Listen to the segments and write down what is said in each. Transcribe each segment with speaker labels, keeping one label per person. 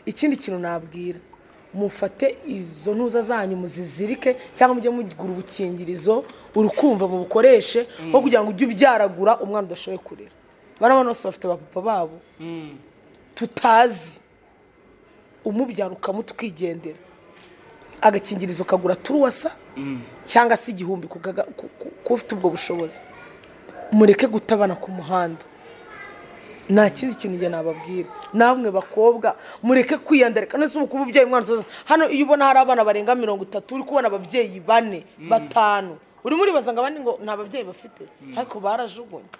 Speaker 1: ikindi kintu nabwira mufate izo ntuza zanyu muzizirike cyangwa mujye mugura ubukingirizo urukumva mu bukoreshe nko kugira ngo ujye ubyaragura umwana udashoboye kurera. Bana bose bafite abapapa babo tutazi umubyara ukamuta ukigendera agakingirizo kagura turuwasa cyangwa se igihumbi kufite ubwo bushobozi. Mureke gutabana ku muhanda. Nta kindi kintu njye nababwira. Namwe bakobwa mureke kwiyandarika nese umukuru ubyeyi mwana hano iyo ubona hari abana barenga 30 uri kubona ababyeyi 4 5 uri muri bazanga abandi ngo nta babyeyi bafite ariko barajugunye.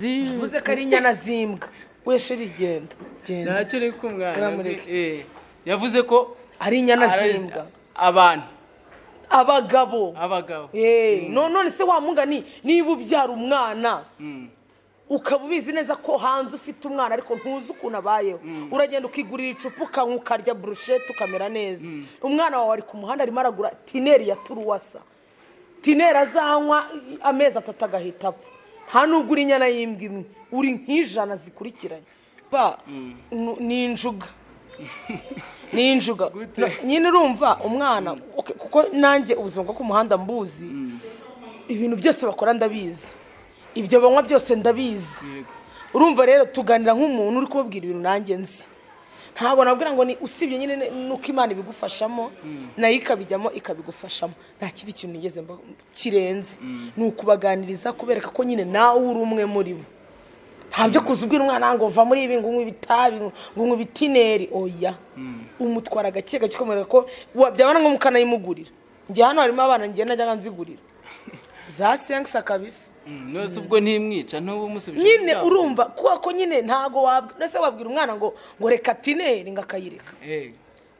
Speaker 1: Yavuze ko ari inyana zimbwa weshe rigenda
Speaker 2: ntacyo uri kumwana yavuze ko
Speaker 1: ari inyana zimbwa
Speaker 2: abantu
Speaker 1: abagabo none se wa mungani niba ubyara umwana ukaba ubizi neza ko hanze ufite umwana ariko ntuzi ukuntu abayeho uragenda ukigurira icupa ukanywa ukarya brushette ukamera neza. Umwana wawe ari ku muhanda arimo aragura tineri ya turuwasa tineri azanywa amezi 3 agahita apfa. Nta nubwo uri inyana y'imbwa imwe uri nk'ijana zikurikiranye ni injuga ni injuga nyine urumva umwana kuko nanjye ubuzima bwo ku muhanda mbuzi ibintu byose bakora ndabizi ibyo banywa byose ndabizi. Urumva rero tuganira nk'umuntu uri kubabwira ibintu nanjye nzi ntabwo nabwira ngo ni usibye nyine nuko Imana ibigufashamo nayo ikabijyamo ikabigufashamo. Nta kindi kintu nigeze kirenze ni ukubaganiriza kubereka ko nyine nawe uri umwe muri bo. Ntabyo kuzubwira umwana ngo va muri ibi ngo unywe ibitabi ngo unywe ibitineri oya umutwara gake gake komera ko byabana ngo mukanayimugurira. Njye hano harimo abana ngiye najya nzigurira za senksa kabisa
Speaker 2: nose ubwo ntimwica ntubu musubije
Speaker 1: nyine urumva ko nyine ntago nese wabwira umwana ngo reka tineri ngakayireka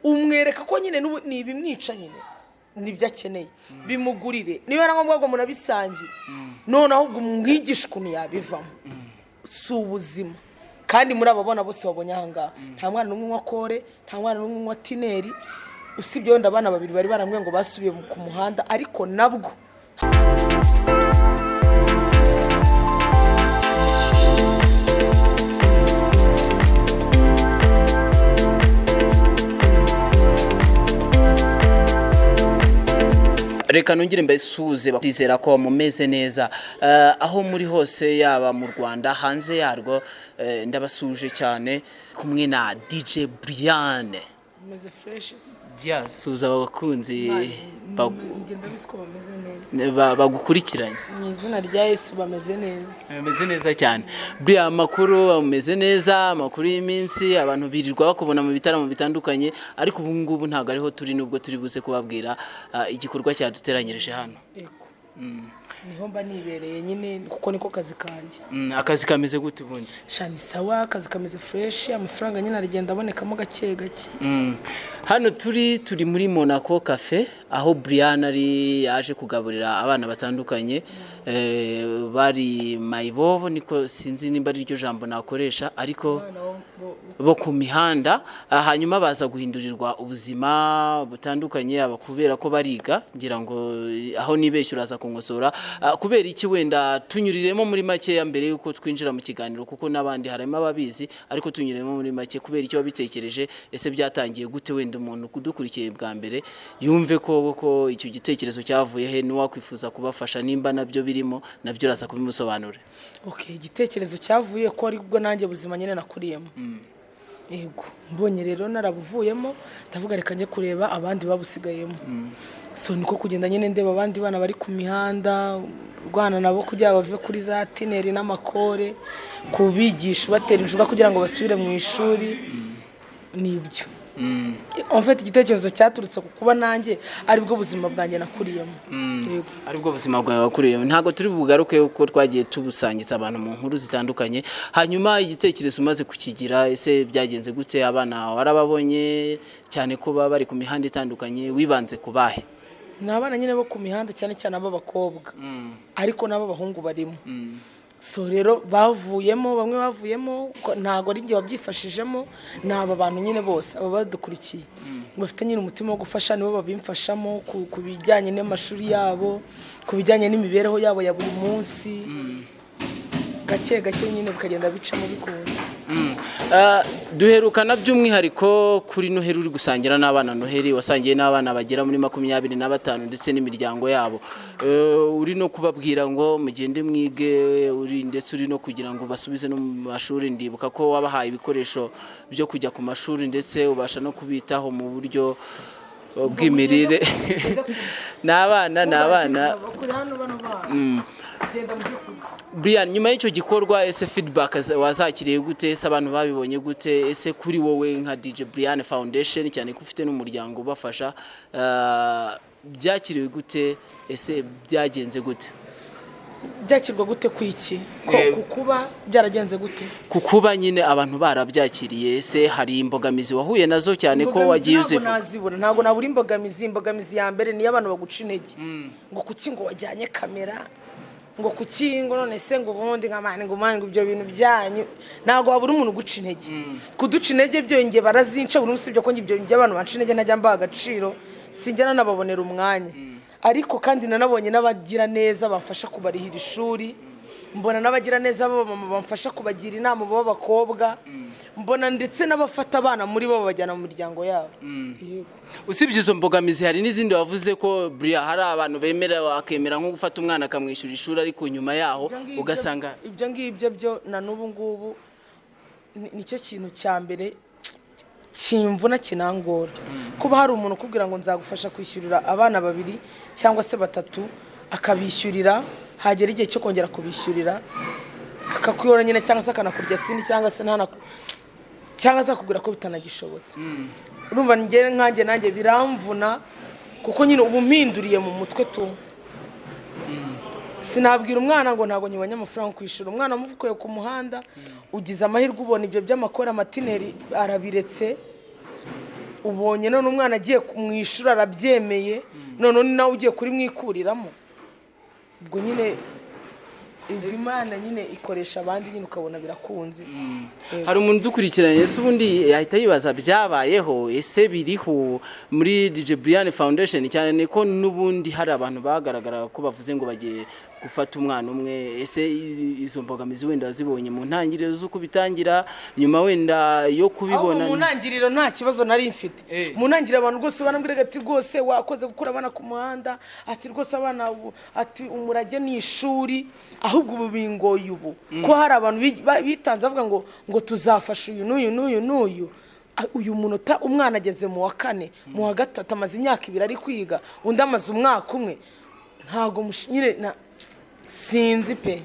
Speaker 1: umwereka ko nyine ni ibimwica nyine nibyo akeneye bimugurire niba ngombwa ngo munabisangira none ahubwo umwigisha ukuntu yabivamo si ubuzima. Kandi muri ababona bose babonye ahangaha nta mwana n'umwe unywa kore nta mwana n'umwe unywa tineri usibye wenda abana babiri bari barambwiye ngo basubiye ku muhanda ariko nabwo
Speaker 2: reka nongere mbasuze bakizera ko mumeze neza aho muri hose yaba mu Rwanda hanze yarwo ndabasuje cyane kumwe na DJ Brianne
Speaker 1: meze fresh
Speaker 2: dia suza abakunzi
Speaker 1: ngenda bisiko bameze neza
Speaker 2: bagukurikiranye
Speaker 1: mu izina rya Yesu bameze
Speaker 2: neza cyane. Bria makuru ameze neza amakuru y'iminsi abantu birirwa bakubona mu bitaramo bitandukanye ariko ubu ngubu ntago ariho turi nubwo turi buze kubabwira igikorwa cyaduteranyirije hano.
Speaker 1: Niho mba nibereye nyine kuko niko kazi kanje.
Speaker 2: Akazi kameze gute bundi?
Speaker 1: Shani sawa akazi kameze fresh amafaranga nyine arigenda abonekamo gake gake.
Speaker 2: Hano turi muri Monaco Cafe aho Brianne ari yaje kugaburira abana batandukanye bari mayibobo niko sinzi nimba ari ryo jambo nakoresha ariko bo ku mihanda hanyuma baza guhindurirwa ubuzima butandukanye abakubera ko bariga ngira ngo aho nibeshye uraza kungosora kubera iki wenda tunyuriremo muri make ya mbere yuko twinjira mu kiganiro kuko nabandi harimo ababizi ariko tunyuriremo muri make kubera icyo wabitekereje ese byatangiye gute wenda umuntu kudukurikiye bwa mbere yumve ko icyo gitekerezo cyavuye he n'uwakwifuza kubafasha nimba nabyo birimo nabyo uraza kubimusobanura.
Speaker 1: Okay igitekerezo cyavuye ko ari bwo nanjye buzima nyine nakuriyemo. Yego mbonye rero narabuvuyemo ndavuga reka njye kureba abandi babusigayemo. So niko kugenda nyine ndeba abandi bana bari ku mihanda rwana nabo kujya bave kuri za tineri n'amakore kubigisha batera injuga kugira ngo basubire mu ishuri nibyo. En fait igitekerezo cyaturutse kuba nanjye ari bwo buzima bwanjye nakuriyemo.
Speaker 2: Yego ari bwo buzima bwawe wakuriyemo ntago turi bugaruke uko twagiye tubusangiza abantu mu nkuru zitandukanye. Hanyuma igitekerezo umaze kukigira ese byagenze gute abana warababonye cyane ko baba bari ku mihanda itandukanye wibanze kubahe?
Speaker 1: Nabana nyine bo ku mihanda cyane cyane ab'abakobwa ariko nabo bahungu barimo. So rero bavuyemo bamwe bavuyemo ntago ari ngiye wabyifashijemo naba bantu nyine bose aba badukurikiye bafite nyine umutima wo gufasha nibo babimfashamo ku bijyanye n'amashuri yabo ku bijyanye n'imibereho yabo ya buri munsi gake gake nyine bikagenda bicamo bikunda.
Speaker 2: duherukana by'umwihariko kuri Noheli uri gusangira n'abana Noheli wasangiye n'abana bagera muri 25 ndetse n'imiryango yabo uri no kubabwira ngo mugende mwige uri ndetse uri no kugira ngo basubize no mu mashuri ndibuka ko wabahaye ibikoresho byo kujya ku mashuri ndetse ubasha no kubitaho mu buryo bw'imirire n'abana Brianne nyuma y'icyo gikorwa ese feedback wazakiriye gute ese abantu babibonye gute ese kuri wowe nka DJ Brianne Foundation cyane ko ufite n'umuryango ubafasha byakiriwe gute ese byagenze gute
Speaker 1: byakirwa gute kwiki kukuba byaragenze gute
Speaker 2: kukuba nyine abantu barabyakiriye ese hari imbogamizi wahuye nazo cyane ko wagiye uzivuga
Speaker 1: ntago nabura imbogamizi ya mbere niyo abantu baguca intege ngo kuki ngo wajyanye kamera ngo kuki ngo none se ngo ubundi nkamane ngo ibyo bintu byanyu ntago wabura umuntu guca intege kuduca intege byongeye barazinca buri musibyo ko ibyo by'abantu banca intege najya mbaha agaciro sinjya nanababonera umwanya ariko kandi nanabonye n'abagira neza bamfasha kubarihira ishuri mbona n'abagira neza bamfasha kubagira inama b'abakobwa mbona ndetse n'abafata abana muri bo babajyana mu miryango yabo
Speaker 2: usibye izo mbogamizi hari n'izindi wavuze ko Brianne hari abantu bemera akemera nko gufata umwana akamwishyura ishuri ariko nyuma yaho ugasanga
Speaker 1: ibyo ngibyo byo na n'ubu ngubu nicyo kintu cya mbere kimvuna kinangora kuba hari umuntu ukubwira ngo nzagufasha kwishyurira abana 2 cyangwa se 3 akabishyurira hagera igihe cyo kongera kubishyurira akakuyora nyine cyangwa se akanakurya sindi cyangwa se cyangwa se akubwira ko bitanagishobotse urumva nkanjye nanjye biramvuna kuko nyine ubu mpinduriye mu mutwe tu sinabwira umwana ngo ntago nyibonye amafaranga kwishura umwana muvukoye ku muhanda ugize amahirwe ubona ibyo by'amakora amatineri arabiretse ubonye none umwana agiye kumwishura arabyemeye none nawe ugiye kuri mwikuriramo ubwo nyine Imana nyine ikoresha abandi nyine ukabona birakunze
Speaker 2: hari umuntu dukurikiranye ese ubundi yahita yibaza byabayeho ese biriho muri DJ Brianne Foundation cyane ko n'ubundi hari abantu bagaragara ko bavuze ngo bagiye gufata umwana umwe ese izo mbogamizi wenda wazibonye mu ntangiriro z'uko bitangira nyuma wenda yo kubibona
Speaker 1: mu ntangiriro nta kibazo nari mfite mu ntangiriro abantu rwose banambwiraga ati rwose wakoze gukura abana ku muhanda ati rwose abana ati umurage ni ishuri ahubwo ubu bingoye ubu ko hari abantu bitanze bavuga ngo tuzafasha uyu n'uyu uyu munota umwana ageze mu wa 4 mu wa 3 amaze imyaka 2 ari kwiga undi amaze umwaka umwe ntago mushire sinzi pe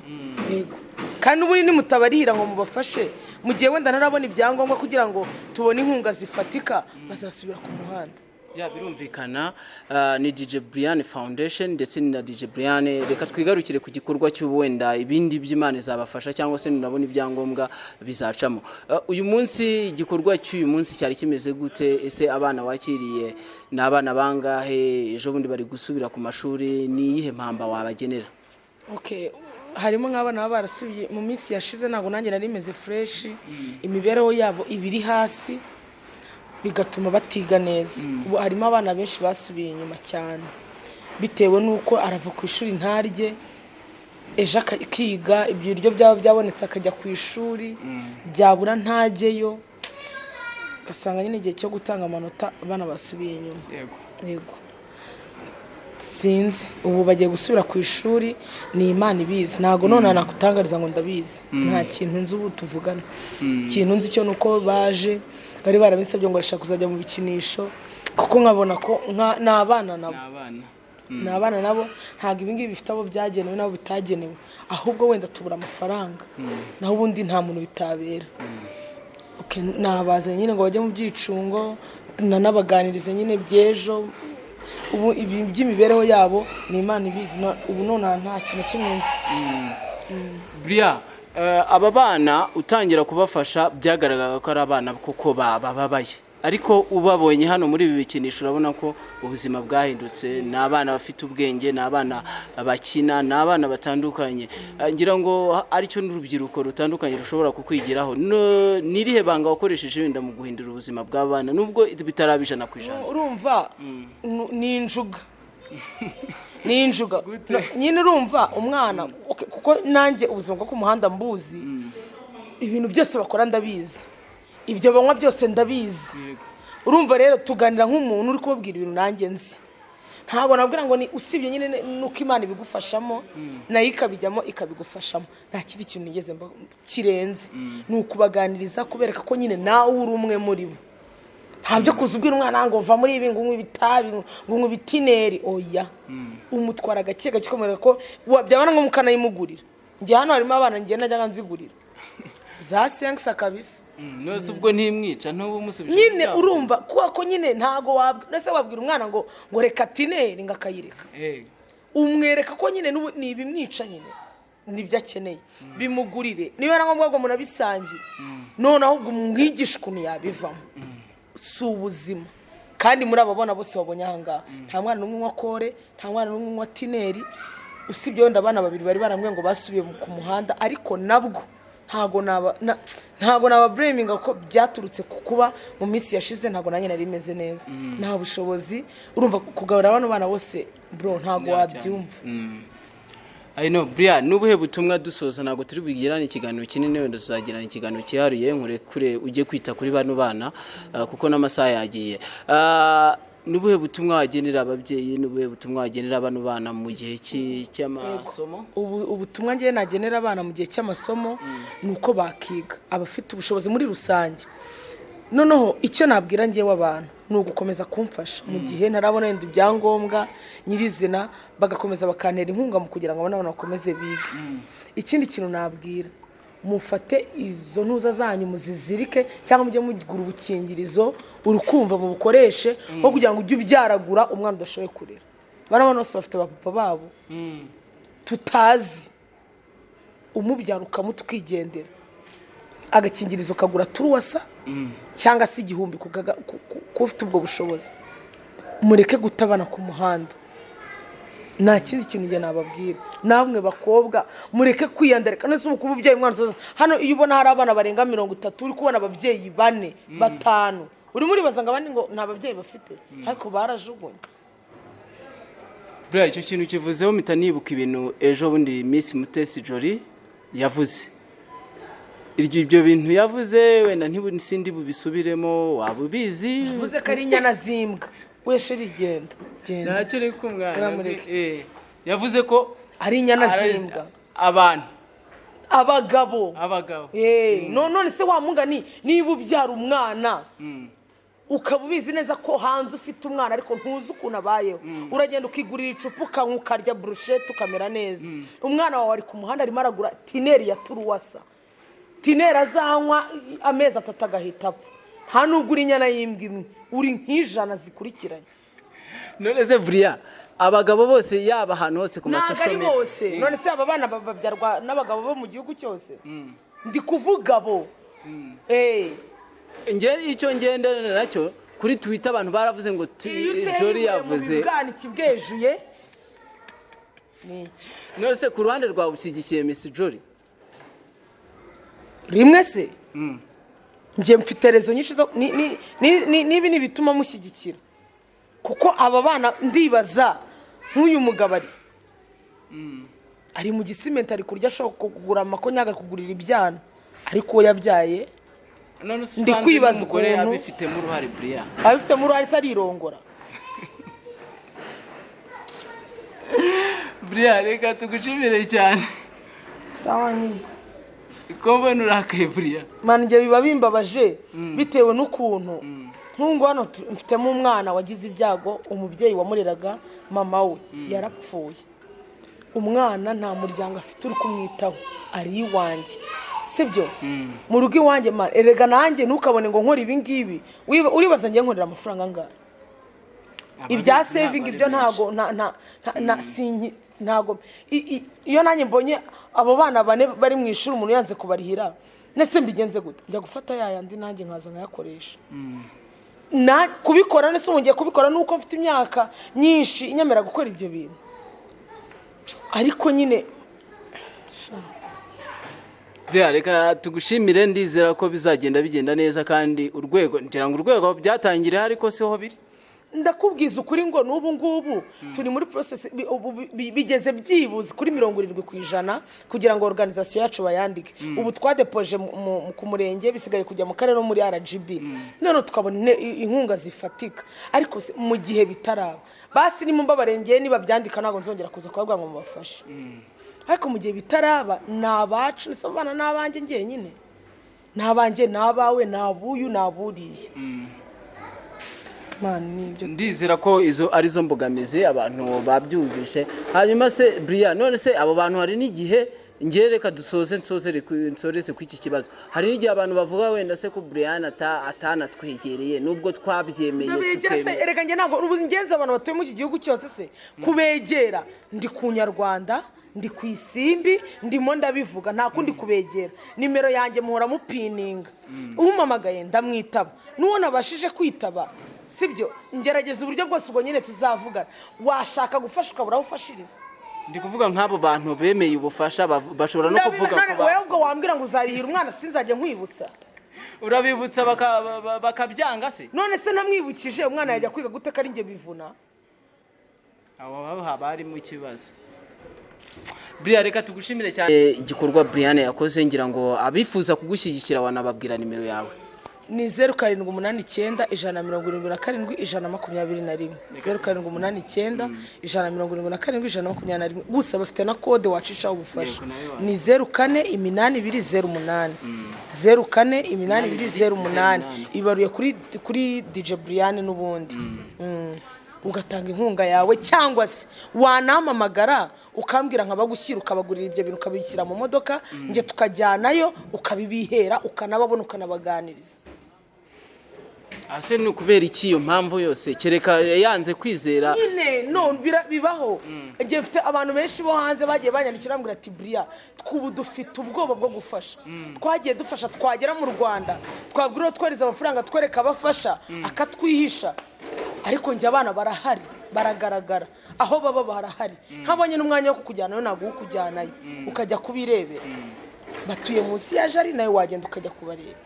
Speaker 1: yego kandi ubu ni mutabarihira ngo mubafashe mu gihe wenda narabona ibyangombwa kugira ngo tubone inkunga zifatika bazasubira ku muhanda
Speaker 2: birumvikana ni DJ Brianne Foundation ndetse na DJ Brianne reka twigarukire ku gikorwa cy'ubuwenda ibindi by'Imana zabafasha cyangwa se nabona ibyangombwa bizacamo uyu munsi igikorwa cy'uyu munsi cyari kimeze gute ese abana wakiriye n'abana bangahe ejo bundi bari gusubira ku mashuri ni yihe mpamba wabagenera
Speaker 1: harimo nk'abana barasubiye mu minsi yashize ntago nanjye nari meze fresh imibereho yabo ibiri hasi bigatuma batiga neza ubu harimo abana benshi basubiye inyuma cyane bitewe nuko arava ku ishuri ntarye ejo akiga ibyo byaba byabonetse akajya ku ishuri byabura ntajyeyo gasanga nyine igihe cyo gutanga amanota abana basubiye inyuma yego sinzi ubu bagiye gusubira ku ishuri ni Imana ibizi ntago none nakutangariza ngo ndabizi nta kintu nzi ubu tuvugana ikintu nzi cyo nuko baje bari barabisabye ngo bashaka kuzajya mu bikinisho kuko nkabona ko n'abana nabo ntago ibingibi bifite abo byagenewe nabo bitagenewe ahubwo wenda tubura amafaranga naho ubundi nta muntu bitabera nabazanye nyine ngo bajye mu byicungo nanabaganirize nyine by'ejo ubu ibi by'imibereho yabo ni Imana ibizi ubu none nta kintu kimwe nzi
Speaker 2: Brianne aba bana utangira kubafasha byagaragara ko ari abana kuko bababaye ariko ubabonye hano muri ibi bikinisho urabona ko ubuzima bwahindutse n'abana bafite ubwenge n'abana bakina n'abana batandukanye ngira ngo aricyo n'urubyiruko rutandukanye rushobora kukwigiraho nirihe banga wakoresheje wenda mu guhindura ubuzima bw'abana nubwo bitarabijana ku ijana
Speaker 1: urumva ni injuga nyine urumva umwana kuko nanjye ubuzima bwo ku muhanda mbuzi ibintu byose bakora ndabizi ibyo banywa byose ndabizi. Urumva rero tuganira nk'umuntu uri kubabwira ibintu nanjye nzi. Ntabwo nabwira ngo ni usibye nyine nuko Imana ibigufashamo nayo ikabijyamo ikabigufashamo, nta kindi kintu nigeze kirenze. Ni ukubaganiriza kubereka ko nyine nawe uri umwe muri bo. Ntabyo kuzubwira umwana ngo va muri ibi ngo unywe ibitabi ngo unywe ibitineri, oya. Umutwara gake gake komera ko byabana ngo mukanayimugurira. Ngiye hano harimo abana ngiye najyaga nzigurira za 5 kabisa.
Speaker 2: Nose ubwo ntimwica ntubu musubije
Speaker 1: nyine urumva kuko nyine ntago nase wabwira umwana ngo reka tineri ngakayireka. Umwereka ko nyine ni ibimwica nyine nibyo akeneye bimugurire niba na ngombwa ngo munabisangira none ahubwo umwigisha ukuntu yabivamo. Si ubuzima kandi muri ababona bose babonye ahanga nta mwana n'umwe wa kore nta mwana n'umwe wa tineri usibye wenda abana babiri bari barambwiye ngo basubiye ku muhanda ariko nabwo ntago naba blaminga ko byaturutse kukuba mu minsi yashize ntago nanye nari meze neza nta bushobozi urumva kugabura abantu bana bose bro ntago wabyumva.
Speaker 2: I know Brianne nubuhe butumwa dusoza ntago turi bugirana ikiganiro kinini wenda tuzagirana ikiganiro cyihariye nkure ujye kwita kuri bano bana kuko n'amasaha yagiye. Nubuhe butumwa wagenera ababyeyi nubuhe butumwa wagenera bano bana mu gihe cy'amasomo?
Speaker 1: Ubutumwa ngiye nagenera abana mu gihe cy'amasomo nuko bakiga abafite ubushobozi muri rusange. Noneho icyo nabwira ngiye w'abantu ni ugukomeza kumfasha mu gihe ntarabona yenda ibyangombwa nyirizina bagakomeza bakantera inkunga mu kugira ngo abana bakomeze bige. Ikindi kintu nabwira mufate izo ntuza zanyu muzizirike cyangwa mujye mugura ubukingirizo urukumva mu bukoreshe ko kugira ngo ujye ubyaragura umwana udashoboye kurera. Bana bose bafite abapapa babo tutazi umubyara ukamutukigendera agakingirizo kagura turuwasa cyangwa se 1000 kufite ubwo bushobozi. Mureke gutabana ku muhanda nta kindi kintu nge nababwira. Namwe bakobwa mureke kwiyandarika nese umukuba ubyeyi mwana hano iyo ubona hari abana barenga 30 uri kubona ababyeyi 4 5 uri muri bazanga abandi ngo nta babyeyi bafite ariko barajugunye.
Speaker 2: Bra icyo kintu kivuzeho mpita nibuka ibintu ejo bundi Miss Mutesi Jolly yavuze. Ibyo bintu yavuze wenda ntibisindi bubisubiremo wabubizi
Speaker 1: yavuze ko ari inyana zimbwa weshe rigenda
Speaker 2: ntacyo uri kumwana yavuze ko
Speaker 1: ari inyana zimbwa
Speaker 2: abantu
Speaker 1: abagabo none se wamunga niba ubyara umwana ukaba ubizi neza ko hanze ufite umwana ariko ntuzi ukuntu abayeho uragenda ukigurira icupa ukanywa ukarya brushette ukamera neza. Umwana wawe ari ku muhanda arimo aragura tineri ya turuwasa tineri azanywa amezi 3 agahita apfa. Hano ugura inyana y'imbwa imwe uri nk'ijana zikurikiranye.
Speaker 2: None se Brianne abagabo bose yaba ahantu hose ku masosho
Speaker 1: media bose none se aba bana babyarwa n'abagabo bo mu gihugu cyose ndi kuvuga bo
Speaker 2: nge icyo ngendana nacyo kuri Twitter abantu baravuze ngo Jolly yavuze
Speaker 1: bwana kibwejuye niki.
Speaker 2: None se ku ruhande rwa ushyigikiye Miss Jolly
Speaker 1: rimwe se ngiye mfite rezo nyinshi nibi nibituma mushyigikira kuko aba bana ndibaza nk'uyu mugabo ari mu gisimenti ari kurya ashobora kugura amakonyaga kugurira ibyana ariko uwo yabyaye ndi kwibaza ukuntu
Speaker 2: abifitemo uruhare Brianne
Speaker 1: abifitemo uruhare se arirongora.
Speaker 2: Brianne reka tugushimire cyane.
Speaker 1: Sawa nyine
Speaker 2: Kombe nurakaye Brianne
Speaker 1: man ngiye biba bimbabaje bitewe n'ukuntu ntungo hano mfitemo umwana wagize ibyago umubyeyi wamureraga mama we yarapfuye. Umwana nta muryango afite uri kumwitaho ari iwanjye sibyo mu rugo iwanjye man erega nanjye ntukabone ngo nkora ibi ngibi uribaza ngiye nkorera amafaranga ngahe ibya saving ibyo ntago iyo nanjye mbonye abo bana bane bari mu ishuri umuntu yanze kubarihira nese mbigenze gute njya gufata yayandi nanjye nkaza nkayakoresha kubikora nese ungiye kubikora nuko mfite imyaka nyinshi inyemera gukora ibyo bintu ariko nyine
Speaker 2: reka tugushimire ndizera ko bizagenda bigenda neza kandi urwego ngira ngo urwego byatangiriye ariko siho biri
Speaker 1: ndakubwiza ukuri ngo n'ubu ngubu turi muri process bigeze byibuze kuri 70% kugira ngo organisation yacu bayandike ubu twadepoje ku murenge bisigaye kujya mu karere no muri RGB none tukabona inkunga zifatika ariko mu gihe bitaraba basi ni mumba barengeye niba byandika nago nzongera kuza kwabwa ngo mubafashe ariko mu gihe bitaraba nabacu nisabana nabanje ngiye nyine nabanje nabawe nabuyu naburiye
Speaker 2: ndizera ko izo arizo mbogamizi abantu babyumvishe hanyuma se Brianne none se abo bantu hari n'igihe ngereka nsoreze ku iki kibazo hari n'igihe abantu bavuga wenda se ko Brianne atanatwegereye nubwo twabyemeye
Speaker 1: tukemeye reka nge ntago ubugenza abantu batuye mu iki gihugu cyose se kubegera ndi ku Nyarwanda ndi ku isimbi ndimo ndabivuga nta kundi kubegera nimero yanjye muhora mupininga umamagaye ndamwitaba nuwo nabashije kwitaba sibyo ngerageza uburyo bwose ubwo nyine tuzavugana washaka gufasha ukabura aho ufashiriza
Speaker 2: ndi kuvuga nk'abo bantu bemeye ubufasha bashobora no kuvuga
Speaker 1: ko wowe ubwo wambwira ngo uzarihira umwana sinzajya nkwibutsa
Speaker 2: urabibutsa bakabyanga se
Speaker 1: none se namwibukije umwana yajya kwiga gute kari nge bivuna
Speaker 2: aho haba harimo ikibazo Brianne reka tugushimire cyane igikorwa Brianne yakoze ngira ngo abifuza kugushyigikira wanababwira nimero yawe
Speaker 1: ni 0789 177 121 0789 177 121 gusa bafite na code wacisha ubufasha ni 048208 048208 ibaruye kuri DJ Brianne n'ubundi ugatanga inkunga yawe cyangwa se wanamamagara ukambwira nkabagushyira ukabagurira ibyo bintu ukabishyira mu modoka nge tukajyanayo ukabibihera ukanababona ukanabaganiriza
Speaker 2: ase ni kubera iki iyo mpamvu yose kereka yanze kwizera
Speaker 1: nyine no bibaho ngiye mfite abantu benshi bo hanze bagiye banyandikira mbwira ati Brianne twubu dufite ubwoba bwo gufasha twagiye dufasha twagera mu Rwanda twabwira twariza amafaranga twereka abafasha akatwihisha ariko njye abana barahari baragaragara aho baba barahari nkabonye n'umwanya wo kukujyanayo nago ukujyanayo ukajya kubirebera batuye munsi ya jari nayo wagenda ukajya kubareba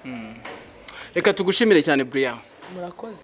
Speaker 2: reka tugushimire cyane Brianne
Speaker 1: murakoze